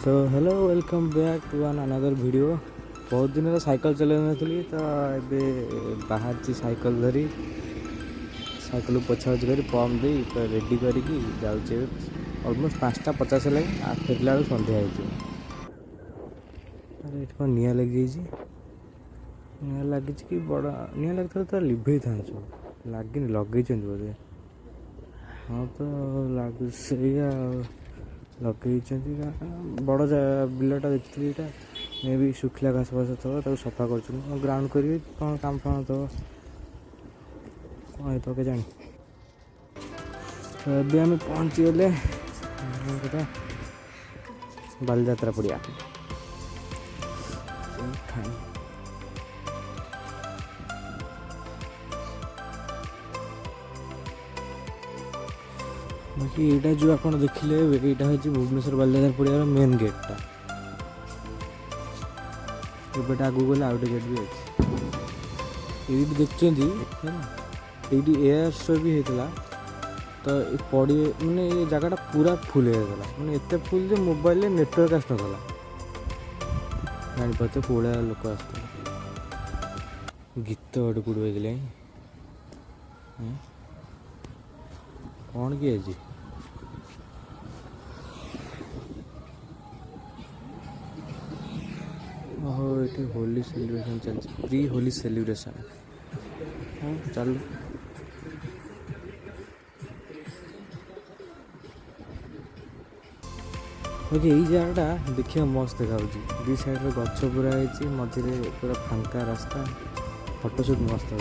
So hello welcome back to an another video. बहुत दिन cycle चलाई नी तो ये बाहर साइकिल धरी साइकिल पछापछ कर पम्प दे रेडी करके जाऊे अलमोस्ट 5:50 है फेरला बेलू सन्ध्या हो। अरे ये निआ लगी निआ लगी कि बड़ निआ लगी तो लिभे था सब लगे लगे बोधे। हाँ तो लगे से लगे बड़ बिलटा देखी यहाँ मे भी शुखिला घास फास थो सफा कर ग्राउंड करेंगे कौन काम फाम थो कौन तो के जानी। तो अभी आम पहुँची गले बालीजात्रा पड़िया बाकी यहाँ जो आप देखिले यहाँ हूँ भुवनेश्वर बालीजात्रा पड़िया मेन गेटा एपटे आगू गले आउटे गेट भी अच्छे ये देखते ये एयर शो भी होता तो पड़े मैंने ये जगह पूरा फुल होगा मैंने एत फुल जो मोबाइल नेटवर्क आसना जापार कौड़ा लोक आस गीत गोटे कौट बजले कौन कि आज ओहो ये होली सेलिब्रेशन चलती प्री होली सेलिब्रेशन। हाँ चलो बाकी यही जगहटा देखिए मस्त देखा दी साइड गच पूरा है मझे पूरा फांका रास्ता फोटोशूट मस्त हो।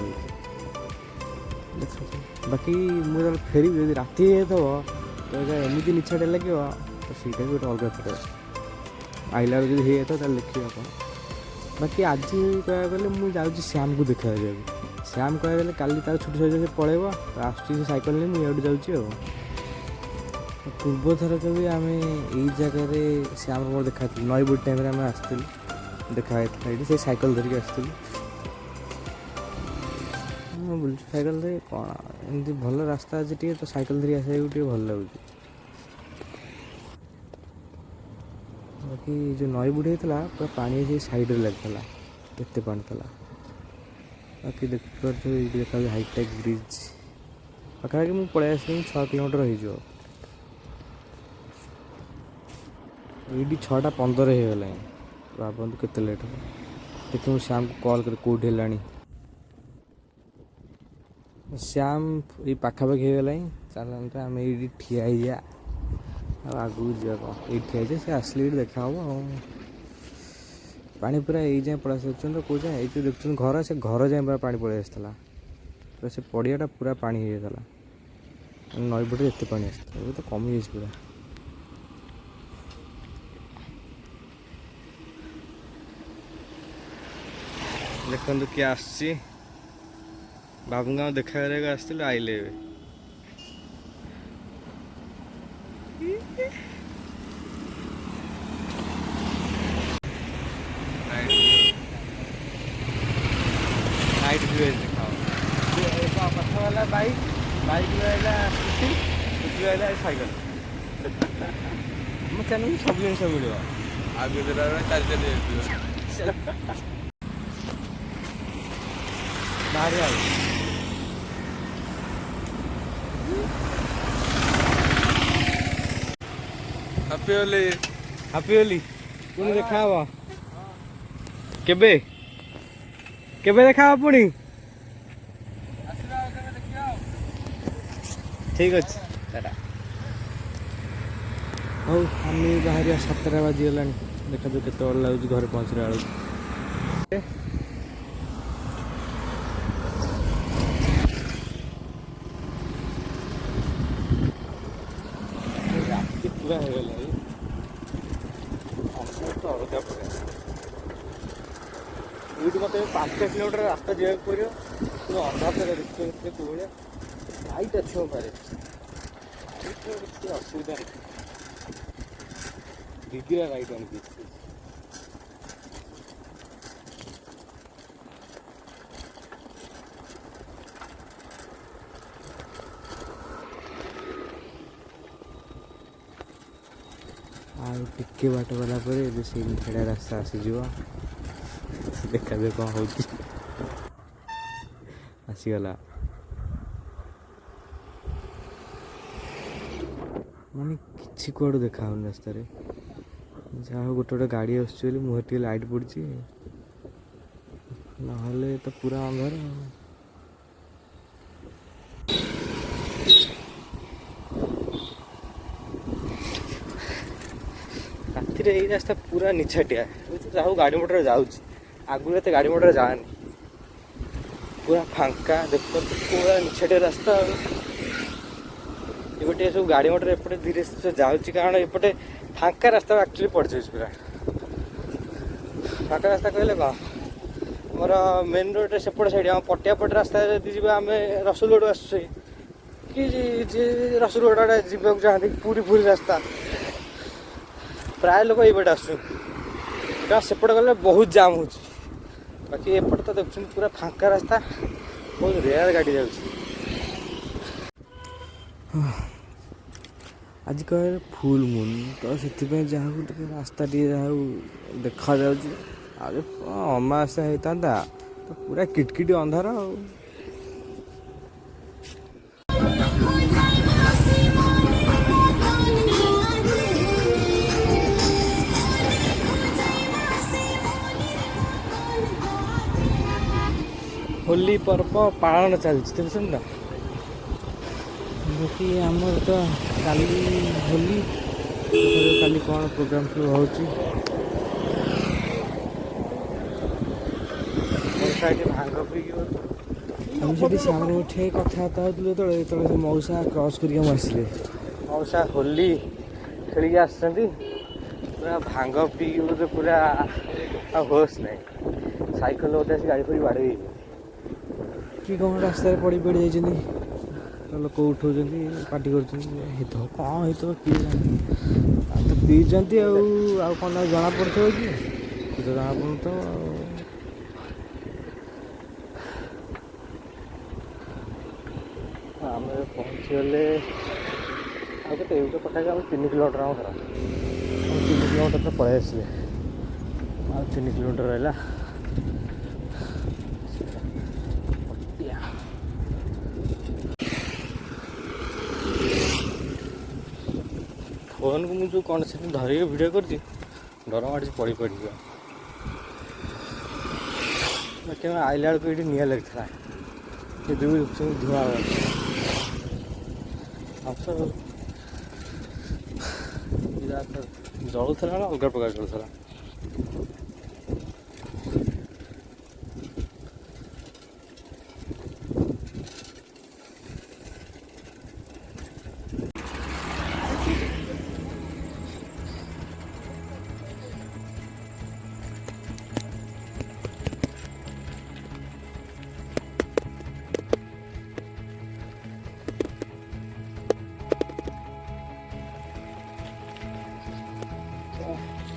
बाकी मुझे फेरी यदि राति तो एमती निछाटे लगे तो सीटा भी गोटे अलग फोटो आइला जो हो देखिए आप। बाकी आज कह गले मुझे श्याम को देखा श्याम कह गले काली तार छुट्टी सहित से पलैब आसुच्ची साइकिल नहीं मुझे जाऊँगी पूर्व थर भी आम यही जगह श्याम मोर देखा नई बुट टाइम आम आसलु देखा से साइकिल धरिक आसलु बुल साइकिल धरी कौन एमती भल रास्ता अच्छे टे तो साइकिल धरी आसा भल लगे। बाकी जो नई बुढ़ी होता पूरा पानी से साइड लगता एत पानी था। बाकी देखिए देखा हाईटेक ब्रिज पाखापाखि मुझे पलि आस 6 किलोमीटर हो ये 6:15 हो गला भावतु केते लेट हो देखिए मुझे श्याम को कॉल कर कौटी है श्याम ये पाखापाखि हो गला चलते आम ये ठिया आगू जा ये ठिया से आसले देखा हम पानी पूरा यही जाए पड़ा तो कौ जाए ये देखते घर से घर जाए पूरा पानी पड़े आसला पूरा से पड़ियाटा पूरा पानी हो जाता नई बटे एत पानी आसता तो कमी जाए पूरा। देखो किए आसी बाबूगा देखा आसते आइले नाइट व्यू देखा पछ वाला बाइक बाइक वाला स्कूटी स्कूटी वाला साइकिल मो चैनल सब जिन मिल आगे चल बाहर हैप्पी होली हैप्पी होली पुणी देखा केबे केबे देखा पुणी ठीक अच्छे टाटा। हाँ आम बाहर 7टा बाजीगला देखा जो केत लगुच घर पहुँचला बेलू पूरा हो गला तो अलग ये मत 5 किलोमीटर रास्ता जावाक पड़ो पूरा अंधार देखिए कौन लाइट अच्छे पारे असुविधा दीदी लाइट आनी ଆଉ ଟିକେ ବାଟ ଗଲା ପରେ ଏବେ ସେଇ ନିଛାଟିଆ ରାସ୍ତା ଆସିଯିବ। ଦେଖାଯାଉ କ'ଣ ହେଉଛି। ଆସିଗଲା ମାନେ କିଛି କୁଆଡ଼ୁ ଦେଖା ହେଉନି ରାସ୍ତାରେ। ଯାହା ହଉ ଗୋଟେ ଗୋଟେ ଗାଡ଼ି ଆସୁଛି ବୋଲି ମୁହଁରେ ଟିକେ ଲାଇଟ୍ ପଡ଼ିଛି, ନହେଲେ ତ ପୁରା ଅନ୍ଧାର। ରାତିରେ ଏଇ ରାସ୍ତା ପୁରା ନିଛାଟିଆ, ଯାହା ହଉ ଗାଡ଼ି ମଟର ଯାଉଛି। ଆଗରୁ ଏତେ ଗାଡ଼ି ମଟର ଯାଏନି, ପୁରା ଫାଙ୍କା। ଦେଖନ୍ତୁ ପୁରା ନିଛାଟିଆ ରାସ୍ତା। ଏବେ ଟିକେ ସବୁ ଗାଡ଼ି ମଟର ଏପଟେ ଧୀରେ ଧୀରେ ଯାଉଛି, କାରଣ ଏପଟେ ଫାଙ୍କା ରାସ୍ତା ଆକ୍ଚୁଆଲି ପଡ଼ିଯାଉଛି। ପୁରା ଫାଙ୍କା ରାସ୍ତା କହିଲେ କ'ଣ, ଆମର ମେନ୍ ରୋଡ଼ରେ ସେପଟେ ସାଇଡ଼୍ ଆମ ପଟିଆପଟ ରାସ୍ତାରେ ଯଦି ଯିବା, ଆମେ ରସୁଲଗଡ଼ ଆସୁଛେ କି ଯିଏ ରସୁଲଗଡ଼ ଆଡ଼େ ଯିବାକୁ ଚାହାନ୍ତି, ପୁରୀ ରାସ୍ତା ପ୍ରାୟ ଲୋକ ଏଇପଟେ ଆସୁଛନ୍ତି, କାରଣ ସେପଟେ ଗଲେ ବହୁତ ଜାମ୍ ହେଉଛି। ବାକି ଏପଟେ ତ ଦେଖୁଛନ୍ତି ପୁରା ଫାଙ୍କା ରାସ୍ତା, ବହୁତ ରେୟାର ଗାଡ଼ି ଯାଉଛି। ଆଜି କହିଲେ ଫୁଲ୍ ମୁନ୍, ତ ସେଥିପାଇଁ ଯାହାକୁ ଟିକେ ରାସ୍ତା ଟିକେ ଯାହାକୁ ଦେଖାଯାଉଛି। ଆଉ ଅମାବାସ୍ୟା ହେଇଥାନ୍ତା ତ ପୁରା କିଟକିଟି ଅନ୍ଧାର ଆଉ। ହୋଲି ପର୍ବ ପାଳନ ଚାଲିଛି, ଦେଖୁଛନ୍ତି ନା। ବାକି ଆମର ତ କାଲି ହୋଲି, କାଲି କ'ଣ ପ୍ରୋଗ୍ରାମ୍ ସବୁ ହେଉଛି। ଭାଙ୍ଗ ପିଇକି ଆମେ ସେଠି ସାଙ୍ଗରେ ଉଠେଇ କଥାବାର୍ତ୍ତା ହେଉଥିଲୁ, ଯେତେବେଳେ ସେ ମଉସା କ୍ରସ୍ କରିକି ଆମ ଆସିଲେ। ମଉସା ହୋଲି ଖେଳିକି ଆସିଛନ୍ତି, ପୁରା ଭାଙ୍ଗ ପିଇକି ବୋଧେ ପୁରା ଆଉ ହୋସ୍ ନାହିଁ। ସାଇକେଲ ବୋଧେ ଆସି ଗାଡ଼ି ଫାଡ଼ି ବାଡ଼େଇ କି କ'ଣ ରାସ୍ତାରେ ପଡ଼ି ଯାଇଛନ୍ତି। ଲୋକ ଉଠଉଛନ୍ତି, ପାଟି କରୁଛନ୍ତି, ହେଇଥିବ କ'ଣ ହେଇଥିବ, କିଏ ଜାଣେ। ଆଉ ତ ପିଇଛନ୍ତି ଆଉ କ'ଣ ଜଣାପଡ଼ୁଥିବ କି? କିଛି ତ ଜଣାପଡ଼ୁନଥିବ ଆଉ। ଆମେ ପହଞ୍ଚିଗଲେ ଆଉ କେତେ, ଏଇଟା ପାଖାପାଖି ଆମେ 3 କିଲୋମିଟର ଆମ ଘର। 3 କିଲୋମିଟର ତ ପଳେଇ ଆସିଲେ, ଆଉ 3 କିଲୋମିଟର ରହିଲା। ଫୋନ୍କୁ ମୁଁ ଯେଉଁ କ'ଣ ସେଠି ଧରିକି ଭିଡ଼ିଓ କରୁଛି, ଡର ମାଡ଼ୁଛି ପଡ଼ିଯିବ। ବାକି ଆମେ ଆଇଲା ବେଳକୁ ଏଇଠି ନିଆଁ ଲାଗିଥିଲା, ଏବେ ବି ଧୂଆଁ ଜଳୁଥିଲା ନା ଅଲଗା ପ୍ରକାର ଜଳୁଥିଲା।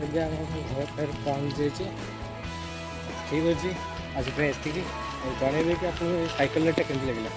ଏବେ ଆମ ଘର ପାଖରେ ପହଞ୍ଚି ଯାଇଛି। ଠିକ୍ ଅଛି, ଆଜି ପାଇଁ ଏତିକି। ଆଉ ଜଣେଇବେ କି ଆପଣଙ୍କୁ ସାଇକେଲଟା କେମିତି ଲାଗିଲା।